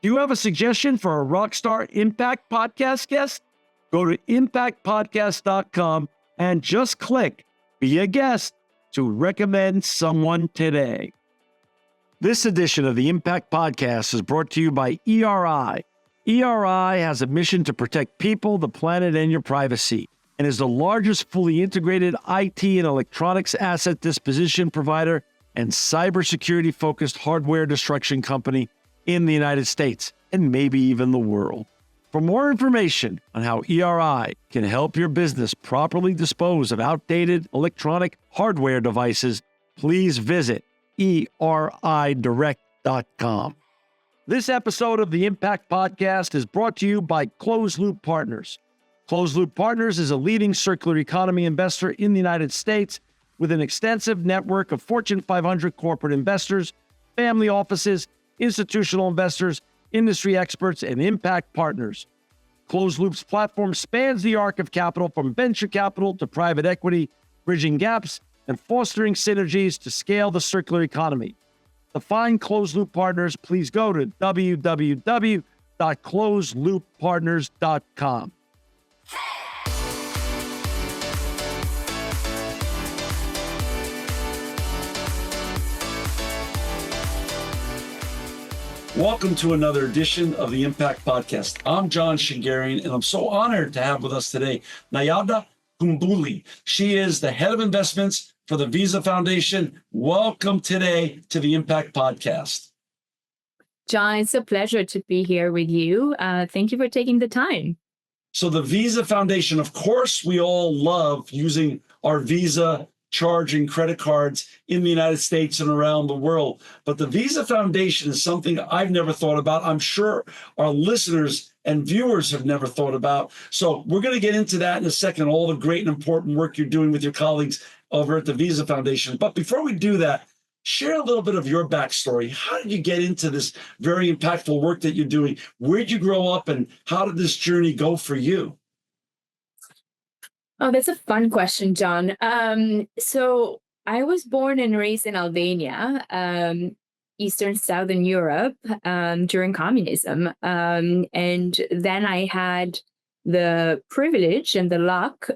Do you have a suggestion for a Rockstar Impact Podcast guest? Go to impactpodcast.com and just click Be a Guest to recommend someone today. This edition of the Impact Podcast is brought to you by ERI. ERI has a mission to protect people, the planet, and your privacy, and is the largest fully integrated IT and electronics asset disposition provider and cybersecurity-focused hardware destruction company in the United States, and maybe even the world. For more information on how ERI can help your business properly dispose of outdated electronic hardware devices, please visit eridirect.com. This episode of the Impact Podcast is brought to you by Closed Loop Partners. Closed Loop Partners is a leading circular economy investor in the United States with an extensive network of Fortune 500 corporate investors, family offices, institutional investors, industry experts, and impact partners. Closed Loop's platform spans the arc of capital from venture capital to private equity, bridging gaps and fostering synergies to scale the circular economy. To find Closed Loop Partners, please go to www.closedlooppartners.com. Welcome to another edition of the Impact Podcast. I'm John Shingarian, and I'm so honored to have with us today Nayada Kumbuli. She is the head of investments for the Visa Foundation. Welcome today to the Impact Podcast. John, it's a pleasure to be here with you. Thank you for taking the time. So the Visa Foundation, of course, we all love using our Visa charging credit cards in the United States and around the world. But the Visa Foundation is something I've never thought about. I'm sure our listeners and viewers have never thought about. So we're going to get into that in a second, all the great and important work you're doing with your colleagues over at the Visa Foundation. But before we do that, share a little bit of your backstory. How did you get into this very impactful work that you're doing? Where did you grow up and how did this journey go for you? Oh, that's a fun question, John. So I was born and raised in Albania, Eastern Southern Europe, during communism. And then I had the privilege and the luck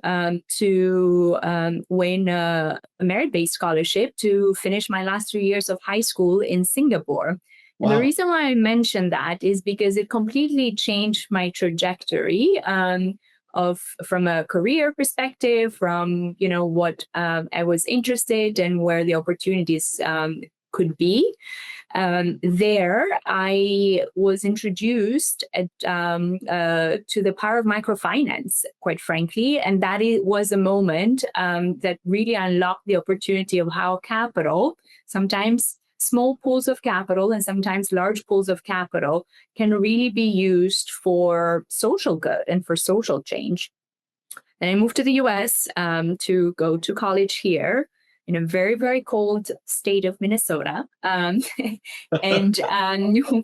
to win a merit-based scholarship to finish my last 3 years of high school in Singapore. Wow. And the reason why I mention that is because it completely changed my trajectory from a career perspective, from what I was interested in, where the opportunities could be. There, I was introduced to the power of microfinance, quite frankly, and that was a moment that really unlocked the opportunity of how capital, sometimes small pools of capital and sometimes large pools of capital, can really be used for social good and for social change. And I moved to the US to go to college here in a very, very cold state of Minnesota, and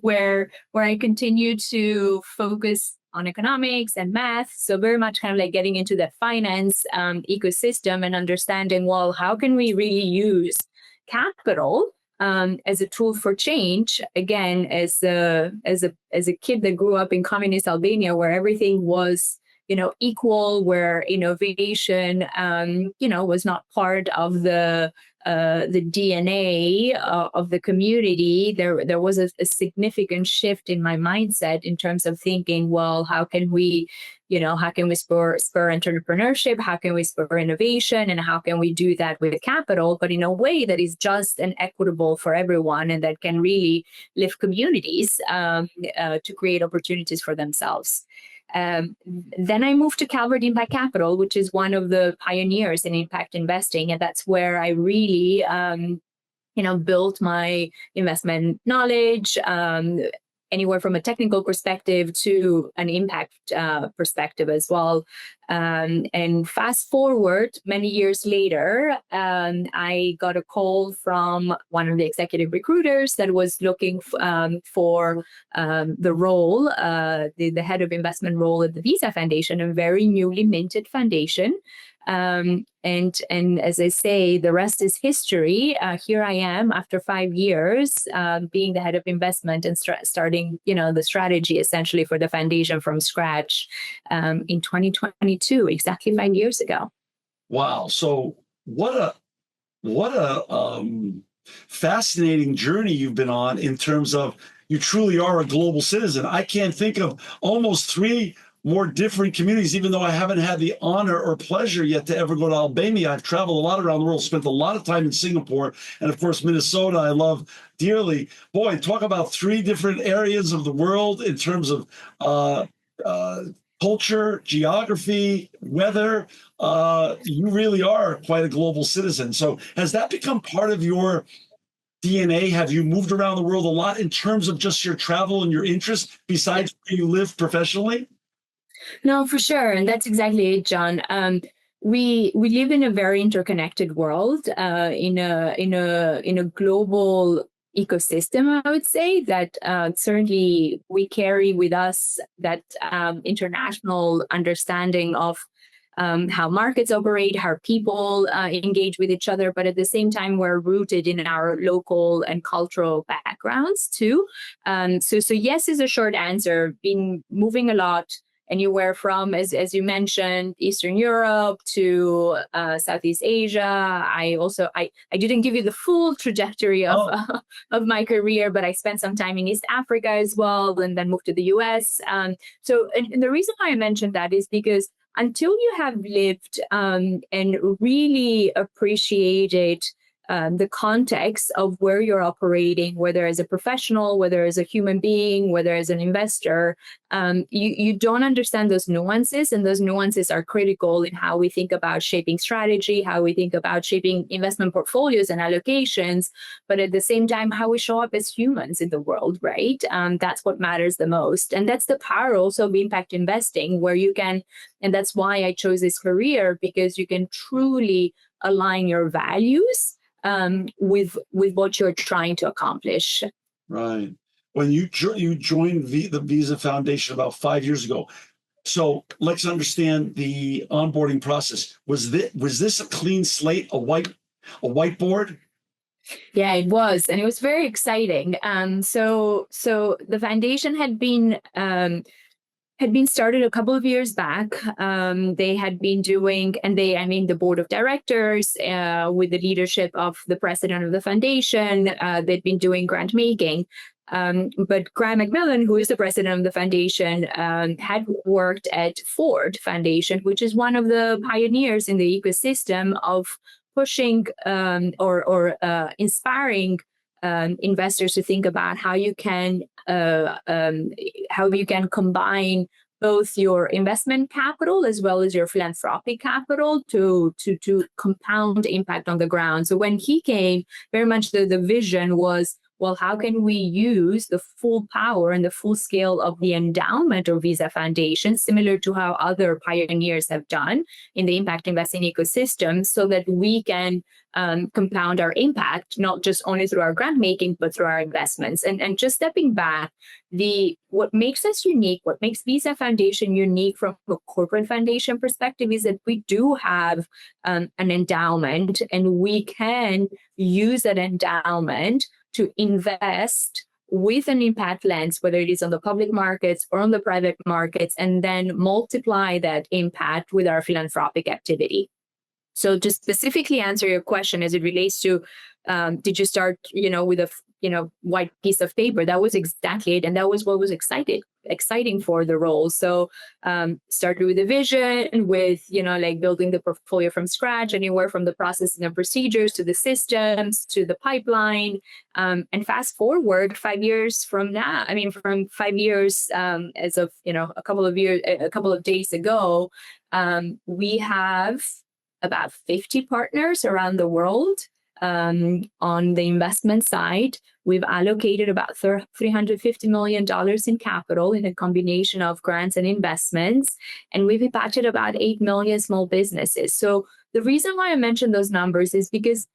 where I continued to focus on economics and math. So very much kind of like getting into the finance ecosystem and understanding, well, how can we really use capital as a tool for change? Again, as a kid that grew up in communist Albania, where everything was equal, where innovation was not part of the DNA of the community. There was a significant shift in my mindset in terms of thinking, well, how can we spur entrepreneurship? How can we spur innovation? And how can we do that with capital, but in a way that is just and equitable for everyone and that can really lift communities to create opportunities for themselves. Then I moved to Calvert Impact Capital, which is one of the pioneers in impact investing. And that's where I really, built my investment knowledge, anywhere from a technical perspective to an impact perspective as well. And fast forward many years later, I got a call from one of the executive recruiters that was looking for the role, the head of investment role at the Visa Foundation, a very newly minted foundation. And as I say, the rest is history. Here I am after 5 years, being the head of investment and starting, the strategy essentially for the foundation from scratch in 2022, exactly 5 years ago. Wow. So what a fascinating journey you've been on in terms of you truly are a global citizen. I can't think of almost three more different communities, even though I haven't had the honor or pleasure yet to ever go to Albania. I've traveled a lot around the world, spent a lot of time in Singapore, and of course, Minnesota, I love dearly. Boy, talk about three different areas of the world in terms of culture, geography, weather. You really are quite a global citizen. So has that become part of your DNA? Have you moved around the world a lot in terms of just your travel and your interests besides where you live professionally? No, for sure, and that's exactly it, John. We live in a very interconnected world, in a global ecosystem. I would say that certainly we carry with us that international understanding of how markets operate, how people engage with each other, but at the same time, we're rooted in our local and cultural backgrounds too. So yes is a short answer. Been moving a lot anywhere from, as you mentioned, Eastern Europe to Southeast Asia. I didn't give you the full trajectory of of my career, but I spent some time in East Africa as well, and then moved to the US. And the reason why I mentioned that is because until you have lived and really appreciated the context of where you're operating, whether as a professional, whether as a human being, whether as an investor, you don't understand those nuances, and those nuances are critical in how we think about shaping strategy, how we think about shaping investment portfolios and allocations, but at the same time, how we show up as humans in the world, right? That's what matters the most. And that's the power also of impact investing, where you can, and that's why I chose this career, because you can truly align your values with what you're trying to accomplish. Right. When you joined the Visa Foundation about 5 years ago, so let's understand the onboarding process. Was this a clean slate, a whiteboard? Yeah, it was, and it was very exciting. So the foundation had been started a couple of years back. They had been doing, the board of directors, with the leadership of the president of the foundation, they'd been doing grant making. But Graham McMillan, who is the president of the foundation, had worked at Ford Foundation, which is one of the pioneers in the ecosystem of pushing or inspiring investors to think about how you can combine both your investment capital as well as your philanthropic capital to compound impact on the ground. So when he came, very much the vision was, well, how can we use the full power and the full scale of the endowment of Visa Foundation, similar to how other pioneers have done in the impact investing ecosystem, so that we can compound our impact, not just only through our grant making, but through our investments. And just stepping back, what makes us unique, what makes Visa Foundation unique from a corporate foundation perspective, is that we do have an endowment, and we can use that endowment to invest with an impact lens, whether it is on the public markets or on the private markets, and then multiply that impact with our philanthropic activity. So to specifically answer your question as it relates to, did you start, with a white piece of paper? That was exactly it. And that was what was exciting for the role. So started with a vision, with, building the portfolio from scratch, anywhere from the processes and procedures to the systems to the pipeline. And fast forward 5 years from now, from 5 years as of, a couple of days ago, we have about 50 partners around the world. On the investment side, we've allocated about $350 million in capital in a combination of grants and investments, and we've impacted about 8 million small businesses. So the reason why I mentioned those numbers is because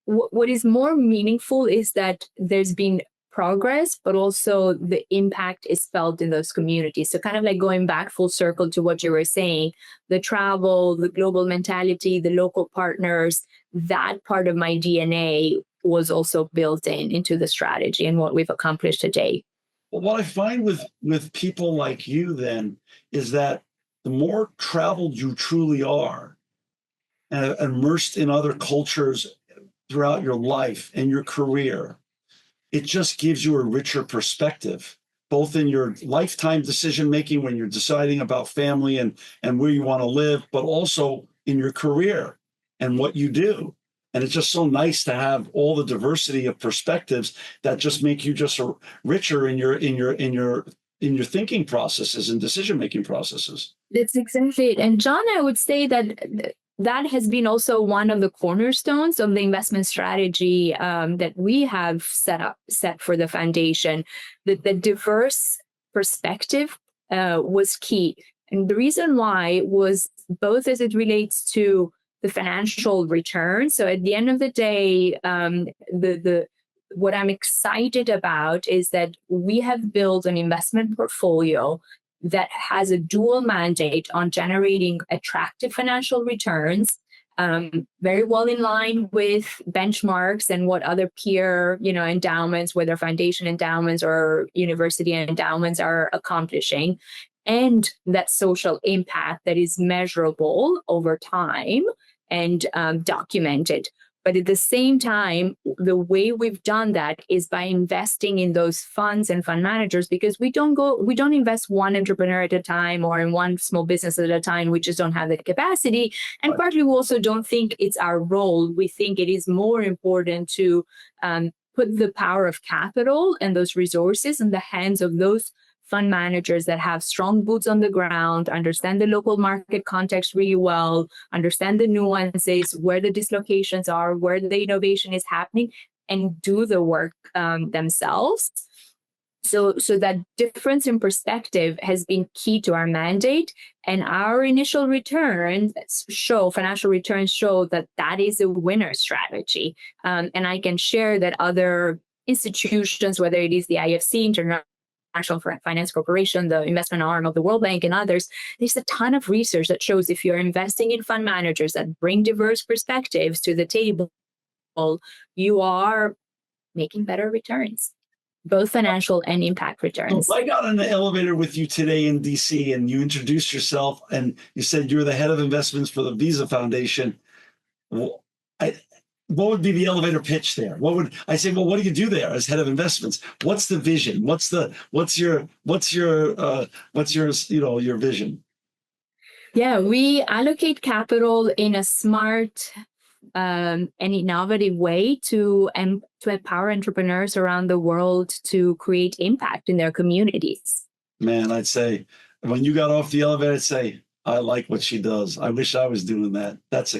what is more meaningful is that there's been progress, but also the impact is felt in those communities. So kind of like going back full circle to what you were saying, the travel, the global mentality, the local partners, that part of my DNA was also built into the strategy and what we've accomplished today. Well, what I find with people like you then is that the more traveled you truly are and immersed in other cultures throughout your life and your career, it just gives you a richer perspective, both in your lifetime decision making when you're deciding about family and where you want to live, but also in your career and what you do. And it's just so nice to have all the diversity of perspectives that just make you just richer in your thinking processes and decision making processes. That's exactly it. And John, I would say that that has been also one of the cornerstones of the investment strategy that we have set for the foundation. The diverse perspective was key. And the reason why was both as it relates to the financial return. So at the end of the day, what I'm excited about is that we have built an investment portfolio that has a dual mandate on generating attractive financial returns, very well in line with benchmarks and what other peer, endowments, whether foundation endowments or university endowments, are accomplishing, and that social impact that is measurable over time and documented. But at the same time, the way we've done that is by investing in those funds and fund managers, because we don't invest one entrepreneur at a time or in one small business at a time. We just don't have the capacity. And partly we also don't think it's our role. We think it is more important to put the power of capital and those resources in the hands of those fund managers that have strong boots on the ground, understand the local market context really well, understand the nuances, where the dislocations are, where the innovation is happening, and do the work themselves. So that difference in perspective has been key to our mandate, and our initial financial returns show that is a winner strategy. And I can share that other institutions, whether it is the IFC, International Finance Corporation, the investment arm of the World Bank, and others, there's a ton of research that shows if you're investing in fund managers that bring diverse perspectives to the table, you are making better returns, both financial and impact returns. So I got in the elevator with you today in DC and you introduced yourself and you said you're the head of investments for the Visa Foundation. Well, what would be the elevator pitch there? What would I say? Well, what do you do there as head of investments? What's the vision? What's your vision? Yeah, we allocate capital in a smart and innovative way to empower entrepreneurs around the world to create impact in their communities. Man, I'd say when you got off the elevator, I'd say, I like what she does. I wish I was doing that. That's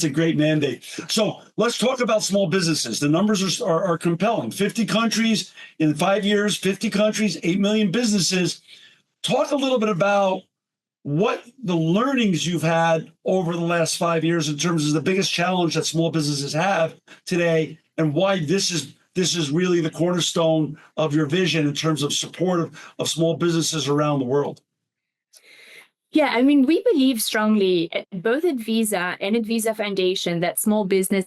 a great mandate. So let's talk about small businesses. The numbers are compelling. 50 countries in 5 years, 50 countries, 8 million businesses. Talk a little bit about what the learnings you've had over the last 5 years in terms of the biggest challenge that small businesses have today, and why this is really the cornerstone of your vision in terms of support of small businesses around the world. Yeah, I mean, we believe strongly, both at Visa and at Visa Foundation, that small businesses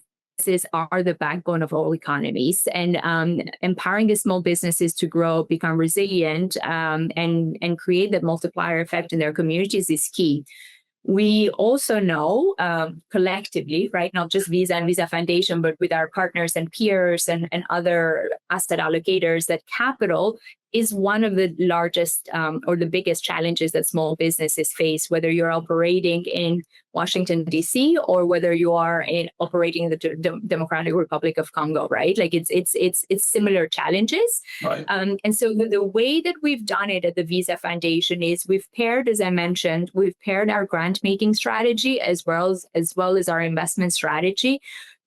are the backbone of all economies, and empowering the small businesses to grow, become resilient, and create that multiplier effect in their communities is key. We also know collectively, right, not just Visa and Visa Foundation, but with our partners and peers and other asset allocators, that capital is one of the largest or the biggest challenges that small businesses face, whether you're operating in Washington, D.C., or whether you are operating in the Democratic Republic of Congo, right? Like it's similar challenges. Right. And so the way that we've done it at the Visa Foundation is we've paired, as I mentioned, our grant making strategy as well as our investment strategy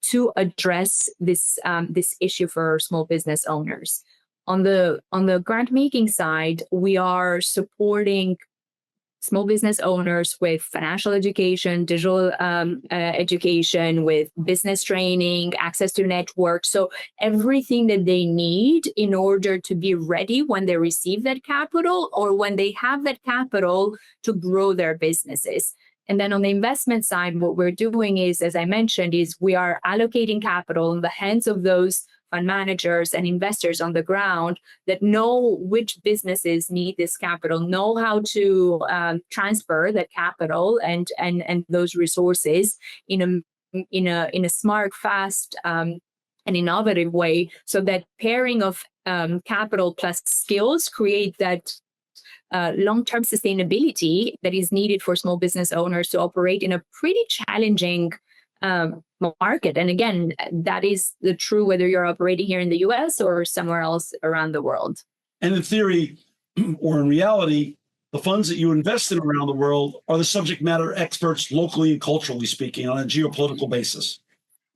to address this issue for small business owners. On the grant making side, we are supporting small business owners with financial education, digital education, with business training, access to networks. So everything that they need in order to be ready when they receive that capital or when they have that capital to grow their businesses. And then on the investment side, what we're doing is, as I mentioned, is we are allocating capital in the hands of those fund managers and investors on the ground that know which businesses need this capital, know how to transfer that capital and those resources in a smart, fast, and innovative way, so that pairing of capital plus skills create that long-term sustainability that is needed for small business owners to operate in a pretty challenging market. And again, that is the true whether you're operating here in the US or somewhere else around the world. And in theory, or in reality, the funds that you invest in around the world are the subject matter experts locally and culturally speaking on a geopolitical basis.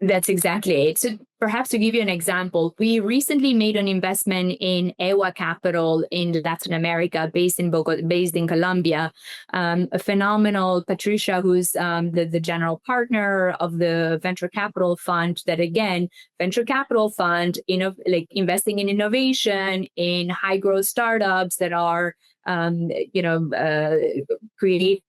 That's exactly it. So perhaps to give you an example, we recently made an investment in EWA Capital in Latin America, based in Colombia. A phenomenal Patricia, who's the general partner of the venture capital fund. That again, venture capital fund, investing in innovation, in high growth startups that are, creating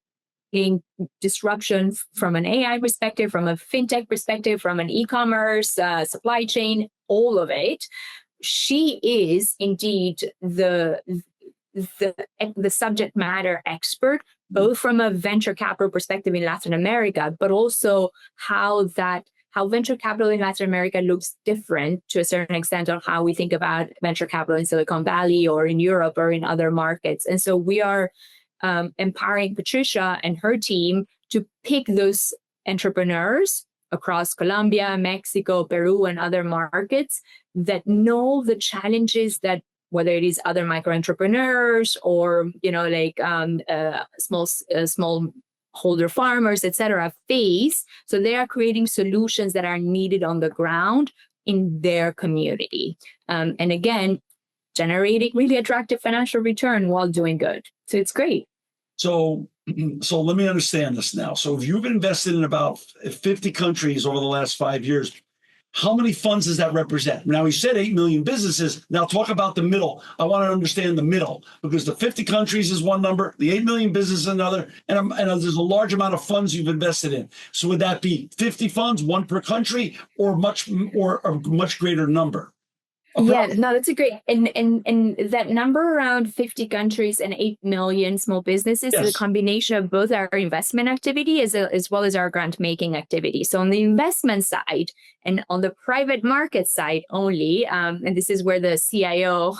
disruption from an AI perspective, from a fintech perspective, from an e-commerce, supply chain, all of it. She is indeed the subject matter expert, both from a venture capital perspective in Latin America, but also how venture capital in Latin America looks different to a certain extent on how we think about venture capital in Silicon Valley or in Europe or in other markets. And so we are empowering Patricia and her team to pick those entrepreneurs across Colombia, Mexico, Peru, and other markets that know the challenges that, whether it is other micro entrepreneurs or small holder farmers, etc., face. So they are creating solutions that are needed on the ground in their community, and again, generating really attractive financial return while doing good. So it's great. So let me understand this now. So if you've invested in about 50 countries over the last 5 years, how many funds does that represent? Now, you said 8 million businesses. Now talk about the middle. I want to understand the middle, because the 50 countries is one number, the 8 million businesses is another, and there's a large amount of funds you've invested in. So would that be 50 funds, one per country, or a much greater number? Yeah, no, that's a great, and that number around 50 countries and 8 million small businesses is a combination of both our investment activity as well as our grant making activity. So on the investment side and on the private market side only, and this is where the CIO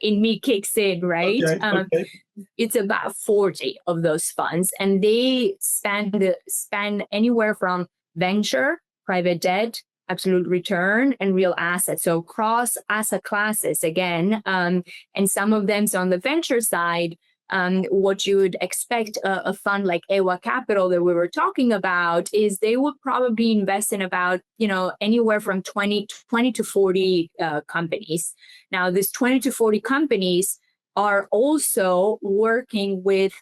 in me kicks in, right? Okay. It's about 40 of those funds, and they span anywhere from venture, private debt, absolute return, and real assets. So cross asset classes again, and some of them. So on the venture side, what you would expect a fund like EWA Capital that we were talking about is they would probably invest in about, anywhere from 20 to 40 companies. Now, these 20 to 40 companies are also working with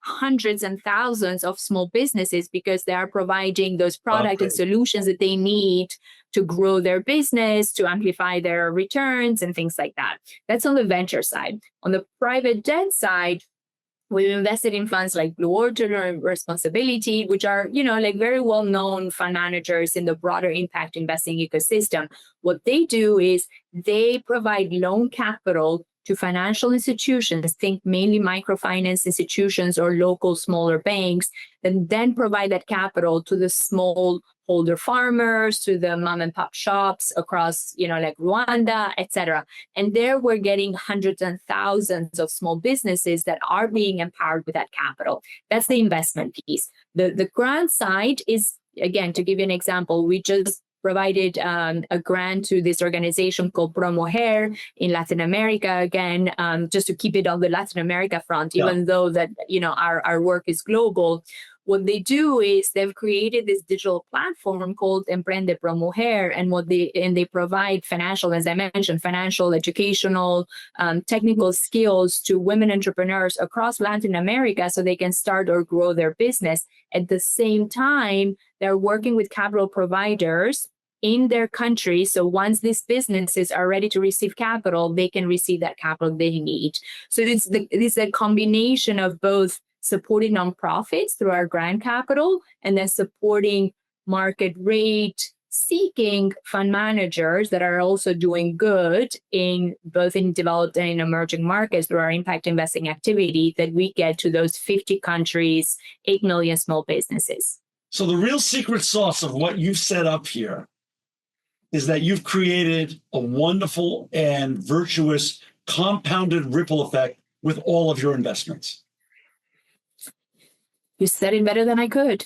hundreds and thousands of small businesses, because they are providing those products and solutions that they need to grow their business, to amplify their returns and things like that. That's on the venture side. On the private debt side, we've invested in funds like Blue Origin Responsibility, which are, very well-known fund managers in the broader impact investing ecosystem. What they do is they provide loan capital to financial institutions, think mainly microfinance institutions or local smaller banks, and then provide that capital to the small holder farmers, to the mom and pop shops across, like Rwanda, etc. And there we're getting hundreds and thousands of small businesses that are being empowered with that capital. That's the investment piece. The grant side is, again, to give you an example, we just provided a grant to this organization called ProMujer in Latin America, again, just to keep it on the Latin America front, even though that, our work is global. what they do is they've created this digital platform called Emprende Pro Mujer, and they provide financial, as I mentioned, financial, educational, technical skills to women entrepreneurs across Latin America so they can start or grow their business. At the same time, they're working with capital providers in their country. So once these businesses are ready to receive capital, they can receive that capital they need. So this is a combination of both supporting nonprofits through our grant capital and then supporting market rate seeking fund managers that are also doing good in both in developed and in emerging markets through our impact investing activity that we get to those 50 countries, 8 million small businesses. So the real secret sauce of what you've set up here is that you've created a wonderful and virtuous compounded ripple effect with all of your investments. You said it better than I could.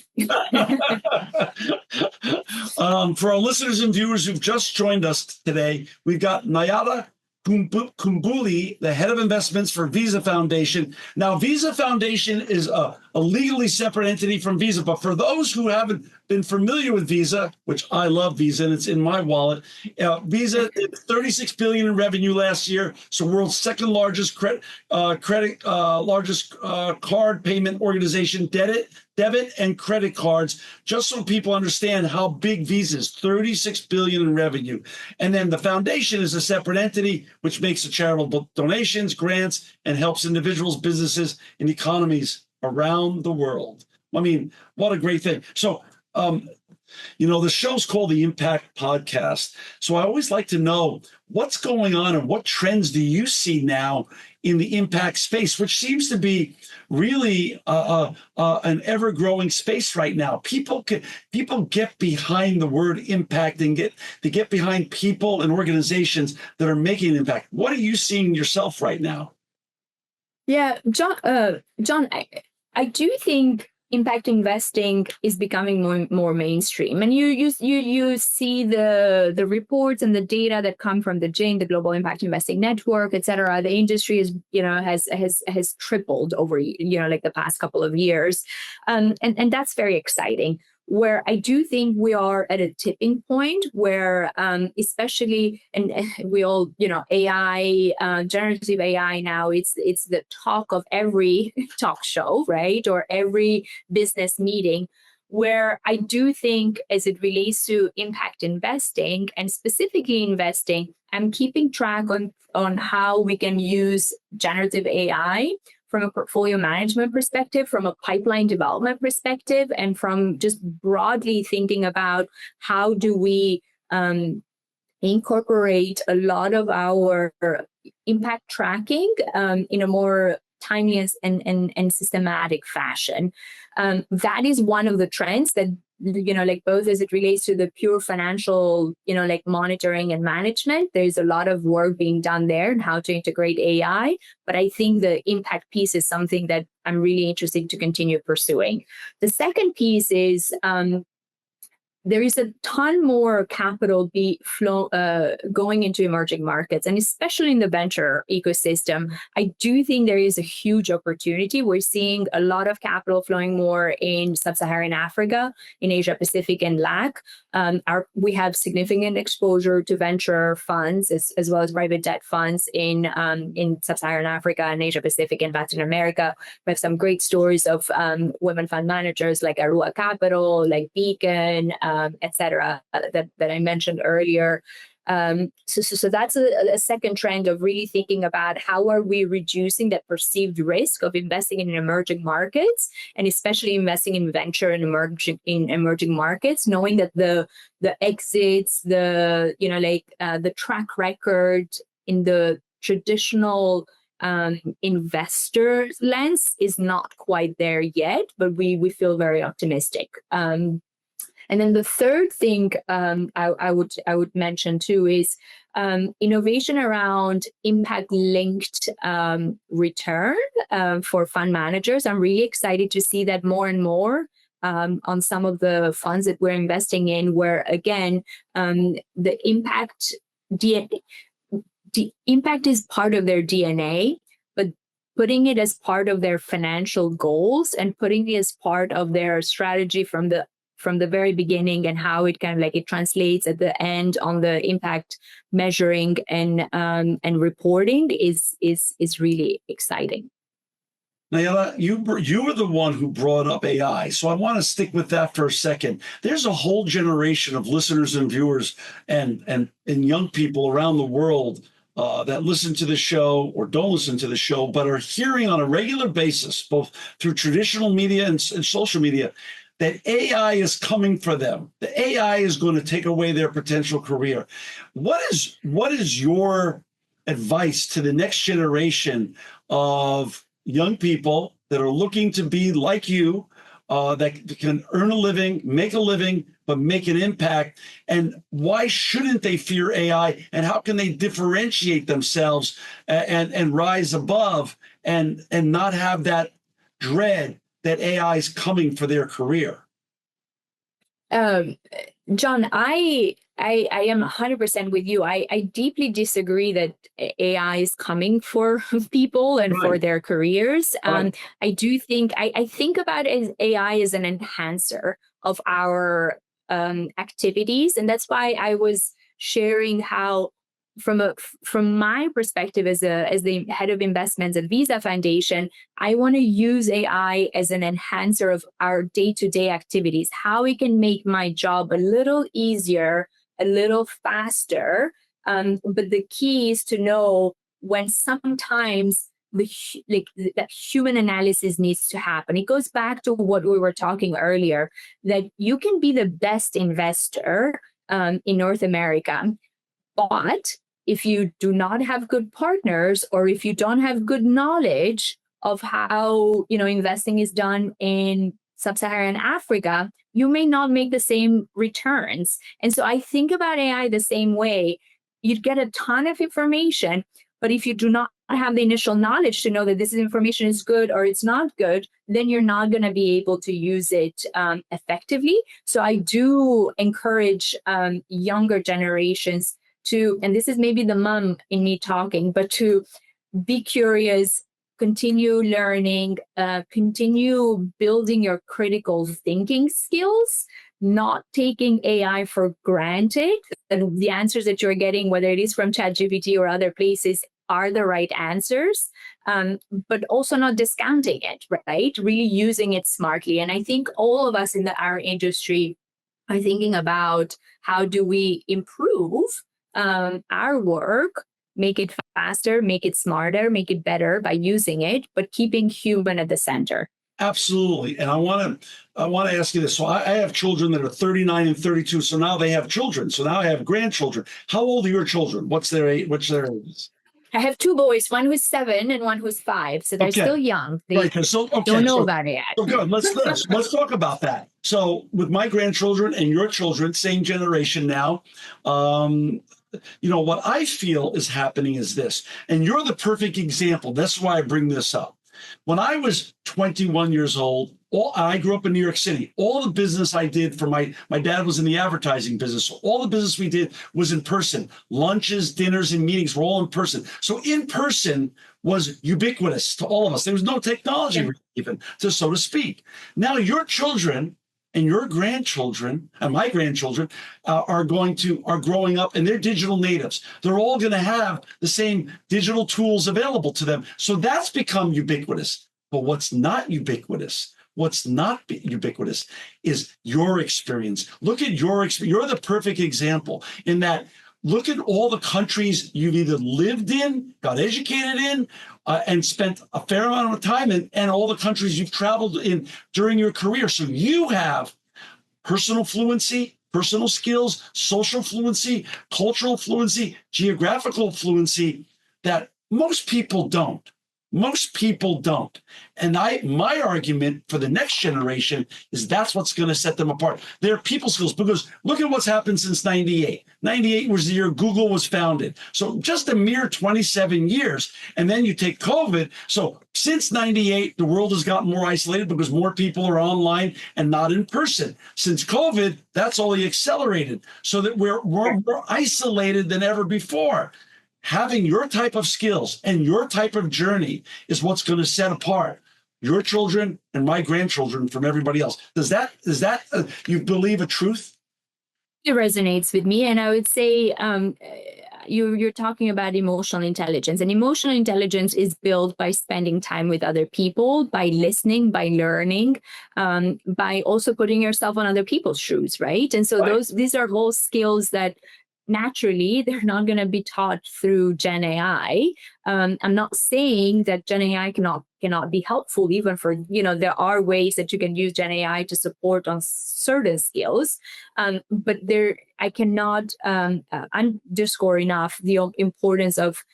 For our listeners and viewers who've just joined us today, we've got Nayada Kumbuli, the head of investments for Visa Foundation. Now, Visa Foundation is a legally separate entity from Visa, but for those who haven't been familiar with Visa, which I love Visa and it's in my wallet, Visa did $36 billion in revenue last year, so world's second largest card payment organization, debit and credit cards. Just so people understand how big Visa is, $36 billion in revenue. And then the foundation is a separate entity which makes charitable donations, grants, and helps individuals, businesses, and economies around the world. I mean, what a great thing. So, the show's called the Impact Podcast. So I always like to know what's going on and what trends do you see now in the impact space, which seems to be really an ever-growing space right now. People get behind the word impact and get behind people and organizations that are making an impact. What are you seeing yourself right now? Yeah, John, I do think impact investing is becoming more mainstream, and you see the reports and the data that come from the GIN, the Global Impact Investing Network, et cetera. The industry has tripled over like the past couple of years, and that's very exciting. Where I do think we are at a tipping point where, especially, and we all, AI, generative AI now, it's the talk of every talk show, right? Or every business meeting, where I do think as it relates to impact investing and specifically investing, I'm keeping track on how we can use generative AI from a portfolio management perspective, from a pipeline development perspective, and from just broadly thinking about how do we incorporate a lot of our impact tracking in a more timely and systematic fashion. That is one of the trends that, like both as it relates to the pure financial, like monitoring and management, there's a lot of work being done there and how to integrate AI. But I think the impact piece is something that I'm really interested to continue pursuing. The second piece is there is a ton more capital going into emerging markets, and especially in the venture ecosystem. I do think there is a huge opportunity. We're seeing a lot of capital flowing more in sub-Saharan Africa, in Asia Pacific and LAC. We have significant exposure to venture funds as well as private debt funds in sub-Saharan Africa and Asia Pacific and Latin America. We have some great stories of women fund managers like Arua Capital, like Beacon, et cetera, that I mentioned earlier. So that's a second trend of really thinking about how are we reducing that perceived risk of investing in emerging markets, and especially investing in venture and emerging markets, knowing that the exits, the track record in the traditional investor lens is not quite there yet, but we feel very optimistic. And then the third thing I would mention too is innovation around impact-linked return for fund managers. I'm really excited to see that more and more on some of the funds that we're investing in, where again the impact is part of their DNA, but putting it as part of their financial goals and putting it as part of their strategy from the very beginning, and how it kind of like it translates at the end on the impact measuring and reporting is really exciting. Nayada, you were the one who brought up AI, so I want to stick with that for a second. There's a whole generation of listeners and viewers and young people around the world that listen to the show or don't listen to the show, but are hearing on a regular basis, both through traditional media and social media, that AI is coming for them. The AI is going to take away their potential career. What is your advice to the next generation of young people that are looking to be like you, that can earn a living, make a living, but make an impact? And why shouldn't they fear AI? And how can they differentiate themselves and rise above and not have that dread that AI is coming for their career? John, I am 100% with you. I deeply disagree that AI is coming for people and for their careers. I do think I think about it as AI as an enhancer of our activities, and that's why I was sharing how, from my perspective as the head of investments at Visa Foundation, I want to use AI as an enhancer of our day-to-day activities, how it can make my job a little easier, a little faster. But the key is to know when sometimes that human analysis needs to happen. It goes back to what we were talking earlier, that you can be the best investor in North America, but if you do not have good partners, or if you don't have good knowledge of how investing is done in sub-Saharan Africa, you may not make the same returns. And so I think about AI the same way. You'd get a ton of information, but if you do not have the initial knowledge to know that this information is good or it's not good, then you're not going to be able to use it effectively. So I do encourage younger generations to, and this is maybe the mom in me talking, but to be curious, continue learning, continue building your critical thinking skills, not taking AI for granted. And the answers that you're getting, whether it is from ChatGPT or other places, are the right answers, but also not discounting it, right? Really using it smartly. And I think all of us in our industry are thinking about how do we improve our work, make it faster, make it smarter, make it better by using it, but keeping human at the center. Absolutely. And I want to ask you this. So I have children that are 39 and 32. So now they have children. So now I have grandchildren. How old are your children? What's their age? I have two boys, one who's 7 and one who's 5. So they're still young. They don't know about it yet. So good. Let's talk about that. So with my grandchildren and your children, same generation now, what I feel is happening is this, and you're the perfect example. That's why I bring this up. When I was 21 years old, I grew up in New York City. All the business I did for my dad was in the advertising business. So all the business we did was in person. Lunches, dinners, and meetings were all in person. So in person was ubiquitous to all of us. There was no technology even, so to speak. Now your children and your grandchildren and my grandchildren are growing up, and they're digital natives. They're all going to have the same digital tools available to them. So that's become ubiquitous. But what's not ubiquitous is your experience. Look at your experience. You're the perfect example in that. Look at all the countries you've either lived in, got educated in, and spent a fair amount of time in, and all the countries you've traveled in during your career. So you have personal fluency, personal skills, social fluency, cultural fluency, geographical fluency that most people don't. Most people don't. And my argument for the next generation is that's what's going to set them apart. Their people skills, because look at what's happened since 98. 98 was the year Google was founded. So just a mere 27 years. And then you take COVID. So since 98, the world has gotten more isolated because more people are online and not in person. Since COVID, that's only accelerated so that we're more isolated than ever before. having your type of skills and your type of journey is what's going to set apart your children and my grandchildren from everybody else. Is that you believe a truth? It resonates with me, and I would say you're talking about emotional intelligence, and emotional intelligence is built by spending time with other people, by listening, by learning, by also putting yourself on other people's shoes, right? And so these are all skills that naturally they're not going to be taught through Gen AI. I'm not saying that Gen AI cannot be helpful, even for, there are ways that you can use Gen AI to support on certain skills, but I cannot underscore enough the importance of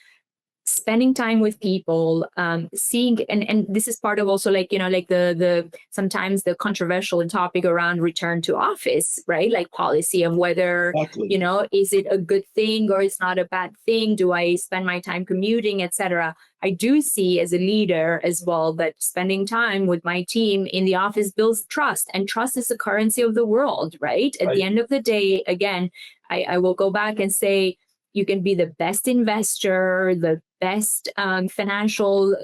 spending time with people, seeing, and this is part of also the sometimes the controversial topic around return to office, right? Like policy of whether, Exactly. Is it a good thing or it's not a bad thing? Do I spend my time commuting, etc.? I do see as a leader as well that spending time with my team in the office builds trust, and trust is the currency of the world, right? At the end of the day, again, I will go back and say, you can be the best investor, the best financial,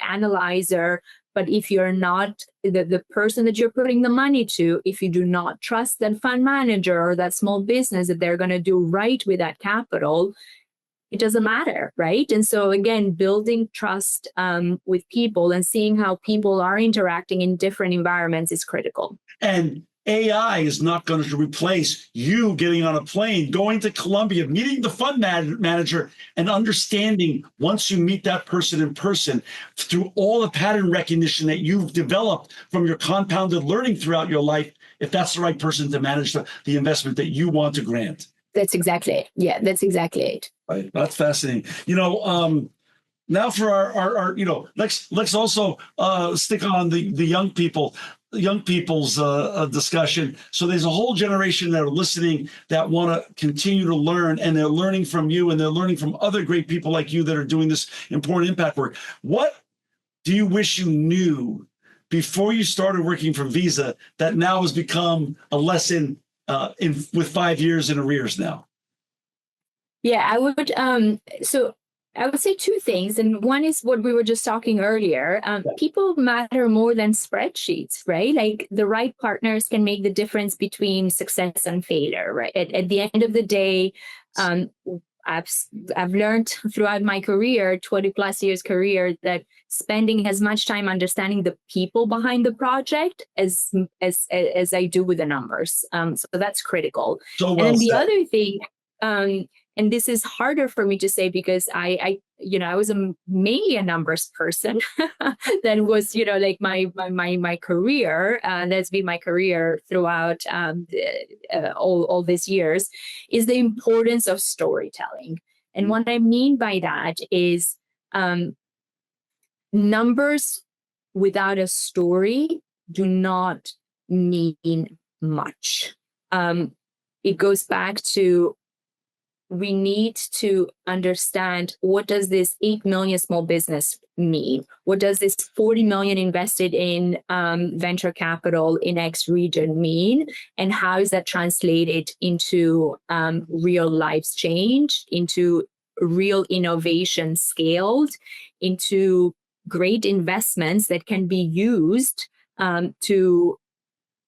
analyzer. But if you're not the person that you're putting the money to, if you do not trust that fund manager or that small business that they're going to do right with that capital, it doesn't matter, right? And so again, building trust with people and seeing how people are interacting in different environments is critical. And AI is not going to replace you getting on a plane, going to Colombia, meeting the fund manager, and understanding once you meet that person in person through all the pattern recognition that you've developed from your compounded learning throughout your life, if that's the right person to manage the investment that you want to grant. That's exactly it. Yeah, that's exactly it. Right. That's fascinating. Now for our let's also stick on the young people's discussion. So there's a whole generation that are listening that want to continue to learn, and they're learning from you, and they're learning from other great people like you that are doing this important impact work. What do you wish you knew before you started working for Visa that now has become a lesson with 5 years in arrears now? Yeah, I would. So I would say two things. And one is what we were just talking earlier. People matter more than spreadsheets, right? Like the right partners can make the difference between success and failure, right? At the end of the day, I've learned throughout my career, 20 plus years career, that spending as much time understanding the people behind the project as I do with the numbers. So that's critical. So well and then the said. other thing, and this is harder for me to say because I was mainly a numbers person. That was, my career. That's been my career throughout all these years, is the importance of storytelling. And what I mean by that is numbers without a story do not mean much. It goes back to, we need to understand, what does this 8 million small business mean? What does this 40 million invested in venture capital in X region mean? And how is that translated into real lives change, into real innovation scaled, into great investments that can be used to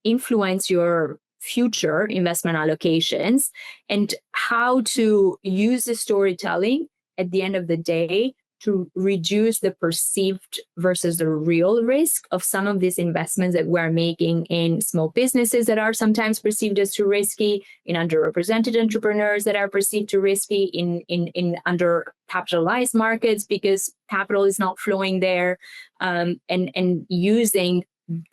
influence your future investment allocations, and how to use the storytelling at the end of the day to reduce the perceived versus the real risk of some of these investments that we're making in small businesses that are sometimes perceived as too risky, in underrepresented entrepreneurs that are perceived too risky, in undercapitalized markets because capital is not flowing there, and using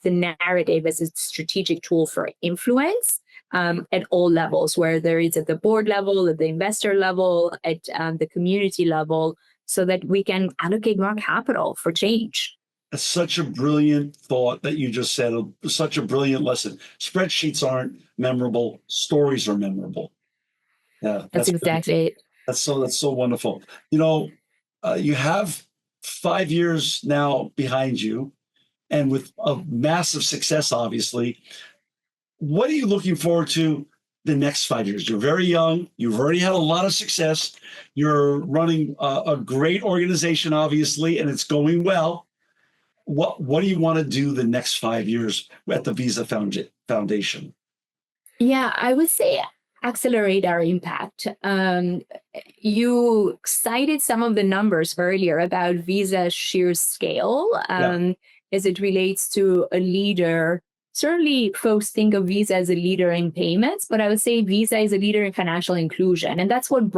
the narrative as a strategic tool for influence at all levels, whether it's at the board level, at the investor level, at the community level, so that we can allocate more capital for change. That's such a brilliant thought that you just said, such a brilliant lesson. Spreadsheets aren't memorable, stories are memorable. Yeah, That's exactly it. That's so wonderful. You have 5 years now behind you, and with a massive success, obviously. What are you looking forward to the next 5 years? You're very young. You've already had a lot of success. You're running a great organization, obviously, and it's going well. What do you want to do the next 5 years at the Visa Foundation? Yeah, I would say accelerate our impact. You cited some of the numbers earlier about Visa's sheer scale as it relates to a leader. Certainly, folks think of Visa as a leader in payments, but I would say Visa is a leader in financial inclusion. And that's what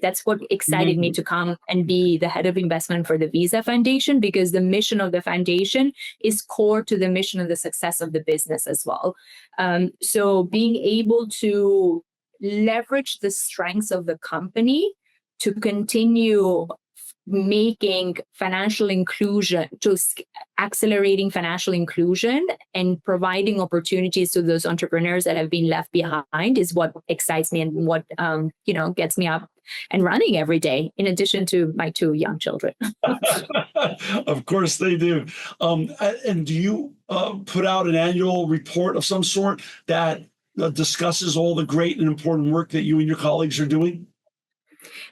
that's what excited me to come and be the head of investment for the Visa Foundation, because the mission of the foundation is core to the mission of the success of the business as well. So being able to leverage the strengths of the company to continue making financial inclusion, accelerating financial inclusion and providing opportunities to those entrepreneurs that have been left behind is what excites me and what gets me up and running every day, in addition to my 2 young children. Of course they do. And do you put out an annual report of some sort that discusses all the great and important work that you and your colleagues are doing?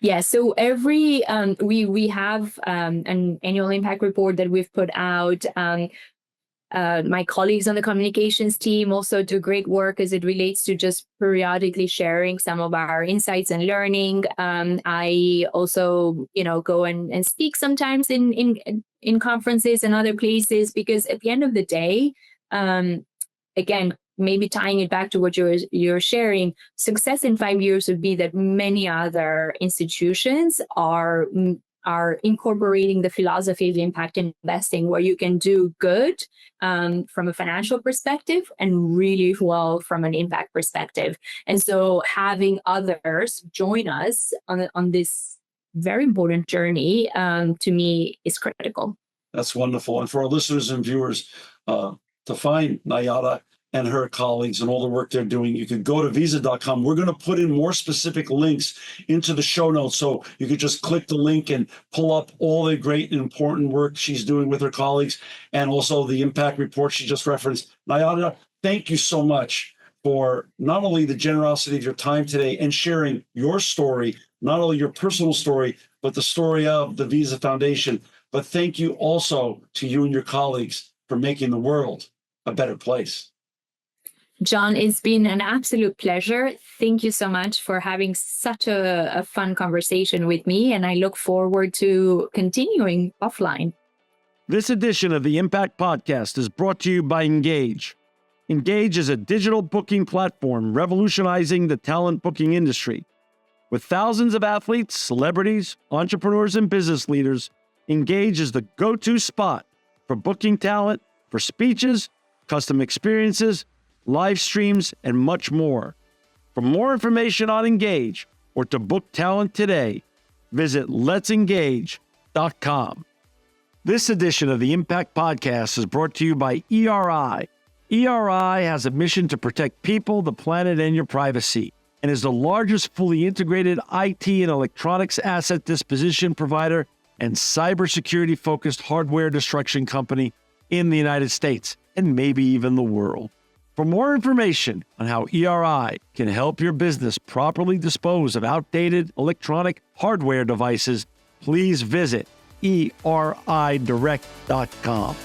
Yeah, so every we have an annual impact report that we've put out. My colleagues on the communications team also do great work as it relates to just periodically sharing some of our insights and learning. I also, go and speak sometimes in conferences and other places, because at the end of the day, again, maybe tying it back to what you're sharing, success in 5 years would be that many other institutions are incorporating the philosophy of impact investing, where you can do good from a financial perspective and really well from an impact perspective. And so having others join us on this very important journey, to me, is critical. That's wonderful. And for our listeners and viewers, to find Nayada and her colleagues and all the work they're doing, you can go to visa.com. We're going to put in more specific links into the show notes, so you could just click the link and pull up all the great and important work she's doing with her colleagues, and also the impact report she just referenced. Nayada, thank you so much for not only the generosity of your time today and sharing your story, not only your personal story, but the story of the Visa Foundation. But thank you also to you and your colleagues for making the world a better place. John, it's been an absolute pleasure. Thank you so much for having such a fun conversation with me, and I look forward to continuing offline. This edition of the Impact Podcast is brought to you by Engage. Engage is a digital booking platform revolutionizing the talent booking industry. With thousands of athletes, celebrities, entrepreneurs, and business leaders, Engage is the go-to spot for booking talent, for speeches, custom experiences, live streams, and much more. For more information on Engage or to book talent today, visit letsengage.com. This edition of the Impact Podcast is brought to you by ERI. ERI has a mission to protect people, the planet, and your privacy, and is the largest fully integrated IT and electronics asset disposition provider and cybersecurity-focused hardware destruction company in the United States, and maybe even the world. For more information on how ERI can help your business properly dispose of outdated electronic hardware devices, please visit eridirect.com.